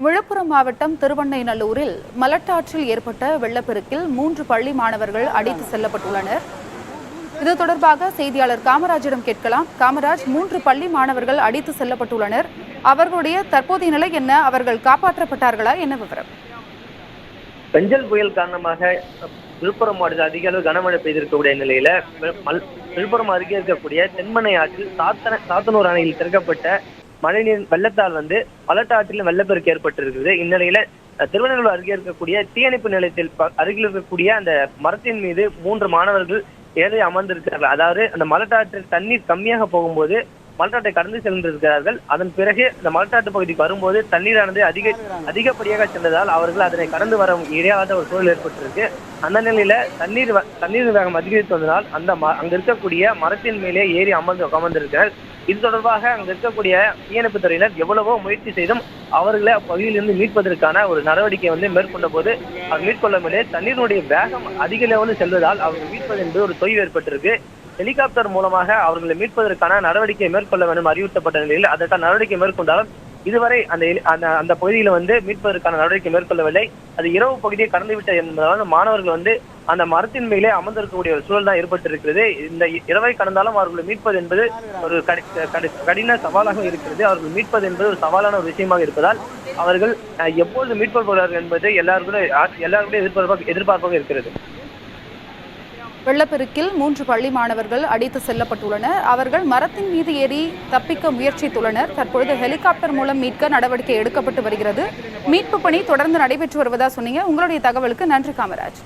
விழுப்புரம் மாவட்டம் திருவண்ணைநல்லூரில் மலட்டாற்றில் ஏற்பட்ட வெள்ளப்பெருக்கில் 3 பள்ளி மாணவர்கள் அடித்து செல்லப்பட்டுள்ளனர். இது தொடர்பாக செய்தியாளர் காமராஜிடம் கேட்கலாம். காமராஜ், 3 பள்ளி மாணவர்கள் அடித்து செல்லப்பட்டுள்ளனர். அவர்களுடைய தற்போதைய நிலை என்ன? அவர்கள் காப்பாற்றப்பட்டார்களா? என்ன விவரம்? பெஞ்சல் புயல் காரணமாக விழுப்புரம் மாவட்டத்தில் அதிக அளவு கனமழை பெய்திருக்கக்கூடிய நிலையில விழுப்புரம் அருகே இருக்கக்கூடிய தென்மனை ஆற்றில் சாத்தனூர் அணையில் திறக்கப்பட்ட மழைநீர் வெள்ளத்தால் மலட்டாற்றிலும் வெள்ளப்பெருக்கு ஏற்பட்டிருக்கிறது. இந்நிலையில திருவண்ணாமலை அருகே இருக்கக்கூடிய தீயணைப்பு நிலையத்தில் அருகில் இருக்கக்கூடிய அந்த மரத்தின் மீது 3 மாணவர்கள் ஏறி அமர்ந்திருக்கிறார்கள். அதாவது அந்த மலட்டாற்றில் தண்ணீர் கம்மியாக போகும்போது மலட்டாட்டை கடந்து சென்றிருக்கிறார்கள். அதன் பிறகு இந்த மலட்டாட்டு பகுதிக்கு வரும்போது தண்ணீரானது அதிகப்படியாக சென்றதால் அவர்கள் அதனை கடந்து வர இடையாத ஒரு சூழல் ஏற்பட்டிருக்கு. அந்த நிலையில தண்ணீர் வேகம் அதிகரித்து வந்ததால் அங்க இருக்கக்கூடிய மரத்தின் மேலே ஏறி அமர்ந்திருக்கிறார். இது தொடர்பாக அங்க இருக்கக்கூடிய தீயணைப்பு துறையினர் எவ்வளவோ முயற்சி செய்தும் அவர்களை அப்பகுதியிலிருந்து மீட்பதற்கான ஒரு நடவடிக்கை மேற்கொண்ட போது அவர் மீட்கொள்ளவில்லை. தண்ணீருடைய வேகம் அதிக லெவலில் செல்வதால் அவர்கள் மீட்பது என்பது ஒரு தொய்வு ஏற்பட்டிருக்கு. ஹெலிகாப்டர் மூலமாக அவர்களை மீட்பதற்கான நடவடிக்கை மேற்கொள்ள வேண்டும் அறிவுறுத்தப்பட்ட நிலையில் அதற்கான நடவடிக்கை மேற்கொண்டாலும் இதுவரை அந்த பகுதியில மீட்பதற்கான நடவடிக்கை மேற்கொள்ளவில்லை. அது இரவு பகுதியை கடந்துவிட்ட என்பதால் மாணவர்கள் அந்த மரத்தின் மேலே அமர்ந்திருக்கக்கூடிய ஒரு சூழல் தான் ஏற்பட்டிருக்கிறது. இந்த இரவை கடந்தாலும் அவர்களை மீட்பது என்பது ஒரு கடின சவாலாக இருக்கிறது. அவர்கள் மீட்பது என்பது ஒரு சவாலான ஒரு விஷயமாக இருப்பதால் அவர்கள் எப்பொழுது மீட்படுவார்கள் என்பது எல்லாருடைய எதிர்பார்ப்பாக இருக்கிறது. வெள்ளப்பெருக்கில் 3 பள்ளி மாணவர்கள் அடித்து செல்லப்பட்டுள்ளனர். அவர்கள் மரத்தின் மீது ஏறி தப்பிக்க முயற்சித்துள்ளனர். தற்பொழுது ஹெலிகாப்டர் மூலம் மீட்க நடவடிக்கை எடுக்கப்பட்டு வருகிறது. மீட்பு பணி தொடர்ந்து நடைபெற்று வருவதா சொன்னீங்க. உங்களுடைய தகவலுக்கு நன்றி காமராஜ்.